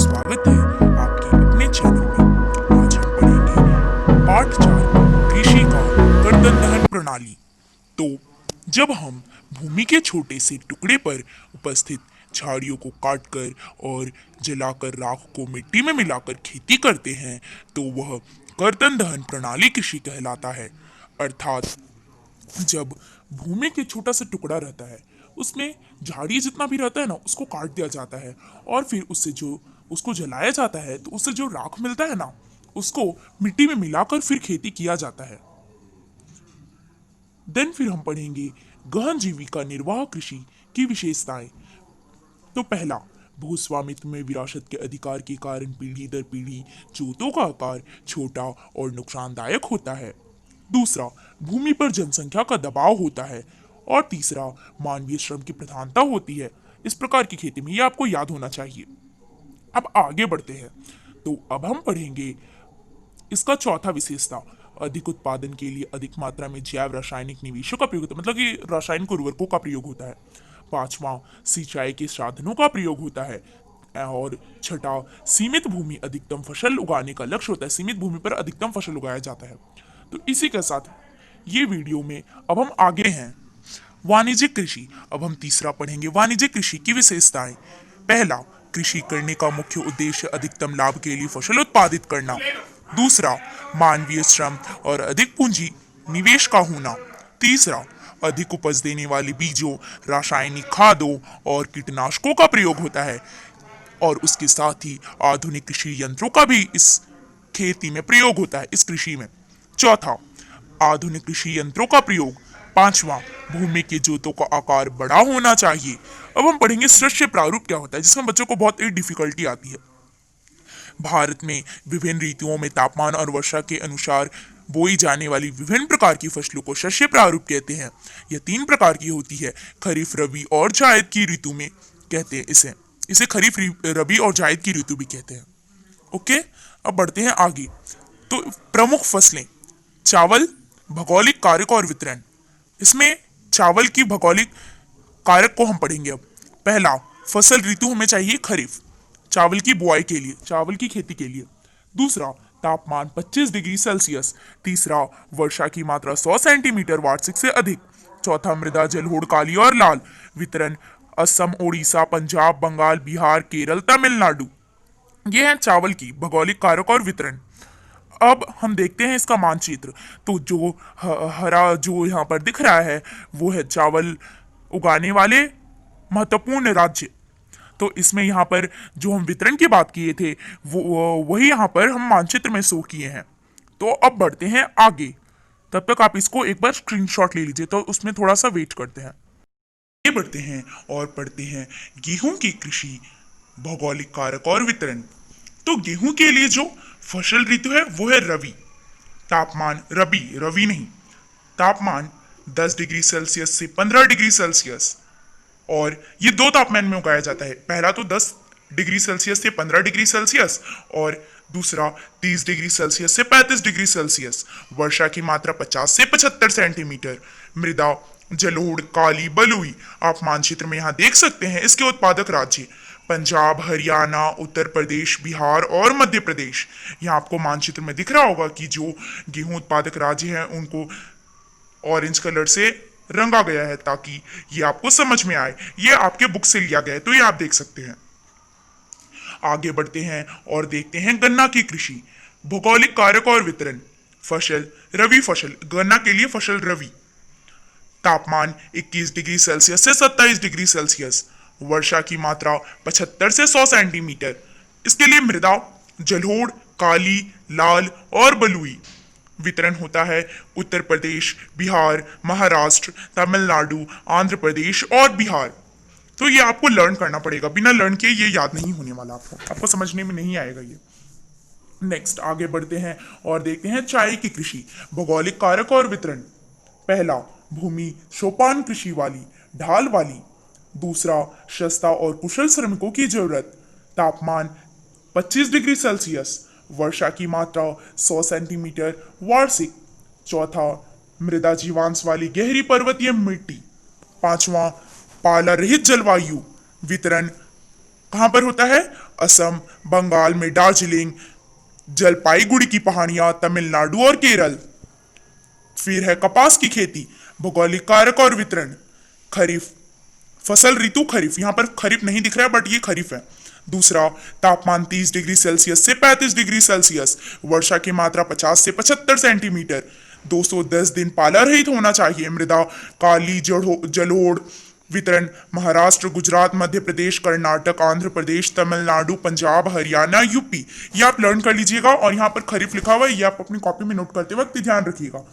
स्वागत है आपके अपने चैनल में। आज हम पढ़ेंगे पाठ 4 कृषि का कर्तन दहन प्रणाली। तो जब हम भूमि के छोटे से टुकड़े पर उपस्थित झाड़ियों को काटकर और जलाकर राख को मिट्टी में मिलाकर खेती करते हैं तो वह कर्तन दहन प्रणाली कृषि कहलाता है। अर्थात जब भूमि के छोटा सा टुकड़ा रहता है उसमें झाड़ी जितना भी रहता है ना उसको काट दिया जाता है और फिर उससे जो उसको जलाया जाता है तो उससे जो राख मिलता है ना उसको मिट्टी में मिलाकर फिर खेती किया जाता है। देन फिर हम पढ़ेंगे गहन जीविका निर्वाह कृषि की विशेषताएं। तो पहला, भूस्वामित्व में विरासत के अधिकार के कारण पीढ़ी दर पीढ़ी जोतों का आकार छोटा और नुकसानदायक होता है। दूसरा, भूमि पर जनसंख्या का दबाव होता है। और तीसरा, मानवीय श्रम की प्रधानता होती है। इस प्रकार की खेती में ये आपको याद होना चाहिए। अब आगे बढ़ते हैं तो अब हम पढ़ेंगे इसका चौथा विशेषता, अधिक उत्पादन के लिए अधिक मात्रा में जैव रासायनिक निवेशों का प्रयोग होता है, मतलब कि रासायनिक उर्वरकों का प्रयोग होता है। पांचवा, सिंचाई के साधनों का प्रयोग होता है। और छठा, सीमित भूमि अधिकतम फसल उगाने का लक्ष्य होता है, सीमित भूमि पर अधिकतम फसल उगाया जाता है। तो इसी के साथ ये वीडियो में अब हम आगे हैं वाणिज्यिक कृषि। अब हम तीसरा पढ़ेंगे वाणिज्यिक कृषि की विशेषताएं। पहला, कृषि करने का मुख्य उद्देश्य अधिकतम लाभ के लिए फसल उत्पादित करना। दूसरा, मानवीय श्रम और अधिक पूंजी निवेश का होना। तीसरा, अधिक उपज देने वाले बीजों, रासायनिक खादों और कीटनाशकों का प्रयोग होता है। और उसके साथ ही आधुनिक कृषि यंत्रों का भी इस खेती में प्रयोग होता है, इस कृषि में। चौथा, आधुनिक कृषि यंत्रों का प्रयोग। पांचवा, भूमि के जोतों का आकार बड़ा होना चाहिए। अब हम पढ़ेंगे शस्य प्रारूप क्या होता है, जिसमें बच्चों को बहुत ही डिफिकल्टी आती है। भारत में विभिन्न ऋतुओं में तापमान और वर्षा के अनुसार बोई जाने वाली विभिन्न प्रकार की फसलों को शस्य प्रारूप कहते हैं। यह 3 प्रकार की होती है, खरीफ, रबी और जायद की ऋतु में कहते हैं इसे इसे खरीफ, रबी और जायद की ऋतु भी कहते हैं। ओके, अब बढ़ते हैं आगे। तो प्रमुख फसलें, चावल, भौगोलिक कारक और वितरण। इसमें चावल की भौगोलिक कारक को हम पढ़ेंगे अब। पहला, फसल ऋतु हमें चाहिए खरीफ, चावल की बुआई के लिए, चावल की खेती के लिए। दूसरा, तापमान 25 डिग्री सेल्सियस। तीसरा, वर्षा की मात्रा 100 सेंटीमीटर वार्षिक से अधिक। चौथा, मृदा जलोढ़ काली और लाल। वितरण असम, उड़ीसा, पंजाब, बंगाल, बिहार, केरल, तमिलनाडु। ये है चावल की भौगोलिक कारक और वितरण। अब हम देखते हैं इसका मानचित्र। तो जो हरा जो यहाँ पर दिख रहा है वो है चावल उगाने वाले महत्वपूर्ण राज्य। तो इसमें यहाँ पर जो हम वितरण की बात किए थे वो वही यहाँ पर हम मानचित्र में शो किए हैं। तो अब बढ़ते हैं आगे। तब तक आप इसको एक बार स्क्रीनशॉट ले लीजिए, तो उसमें थोड़ा सा वेट करते हैं। आगे बढ़ते हैं और पढ़ते हैं गेहूं की कृषि, भौगोलिक कारक और वितरण। तो गेहूं के लिए जो फसल ऋतु है वो है रवि। तापमान, रबी रवि नहीं, तापमान 10 डिग्री सेल्सियस से 15 डिग्री सेल्सियस। और ये 2 तापमान में उगाया जाता है। पहला तो 10 डिग्री सेल्सियस से 15 डिग्री सेल्सियस और दूसरा 30 डिग्री सेल्सियस से 35 डिग्री सेल्सियस। वर्षा की मात्रा 50 से 75 सेंटीमीटर। मृदा जलोढ़ काली बलुई। आप मानचित्र में यहाँ देख सकते हैं इसके उत्पादक राज्य पंजाब, हरियाणा, उत्तर प्रदेश, बिहार और मध्य प्रदेश। यहाँ आपको मानचित्र में दिख रहा होगा कि जो गेहूं उत्पादक राज्य हैं उनको ऑरेंज कलर से रंगा गया है ताकि ये आपको समझ में आए। ये आपके बुक से लिया गया है, तो ये आप देख सकते हैं। आगे बढ़ते हैं और देखते हैं गन्ना की कृषि, भौगोलिक कारक और वितरण। फसल रवि फसल, गन्ना के लिए फसल रवि। तापमान 21 डिग्री सेल्सियस से 27 डिग्री सेल्सियस। वर्षा की मात्रा 75 से 100 सेंटीमीटर। इसके लिए मृदा जलोढ़ काली, लाल और बलुई। वितरण होता है उत्तर प्रदेश, बिहार, महाराष्ट्र, तमिलनाडु, आंध्र प्रदेश और बिहार। तो ये आपको लर्न करना पड़ेगा, बिना लर्न के ये याद नहीं होने वाला, आपको समझने में नहीं आएगा ये। नेक्स्ट आगे बढ़ते हैं और देखते हैं चाय की कृषि, भौगोलिक कारक और वितरण। पहला, भूमि सोपान कृषि वाली, ढाल वाली। दूसरा, सस्ता और कुशल श्रमिकों की जरूरत। तापमान 25 डिग्री सेल्सियस। वर्षा की मात्रा 100 सेंटीमीटर वार्षिक। चौथा, मृदा जीवांश वाली गहरी पर्वतीय मिट्टी। पांचवा, पाला रहित जलवायु। वितरण कहां पर होता है? असम, बंगाल में दार्जिलिंग, जलपाईगुड़ी की पहाड़ियां, तमिलनाडु और केरल। फिर है कपास की खेती, भौगोलिक कारक और वितरण। खरीफ फसल ऋतु खरीफ, यहां पर खरीफ नहीं दिख रहा है बट ये खरीफ है। दूसरा, तापमान 30 डिग्री सेल्सियस से 35 डिग्री सेल्सियस, वर्षा की मात्रा 50 से 75 सेंटीमीटर, 210 दिन पाला रहित होना चाहिए। मृदा काली जलोढ़। वितरण महाराष्ट्र, गुजरात, मध्य प्रदेश, कर्नाटक, आंध्र प्रदेश, तमिलनाडु, पंजाब, हरियाणा, यूपी। ये आप लर्न कर लीजिएगा और यहाँ पर खरीफ लिखा हुआ है, ये आप अपनी कॉपी में नोट करते वक्त ध्यान रखिएगा।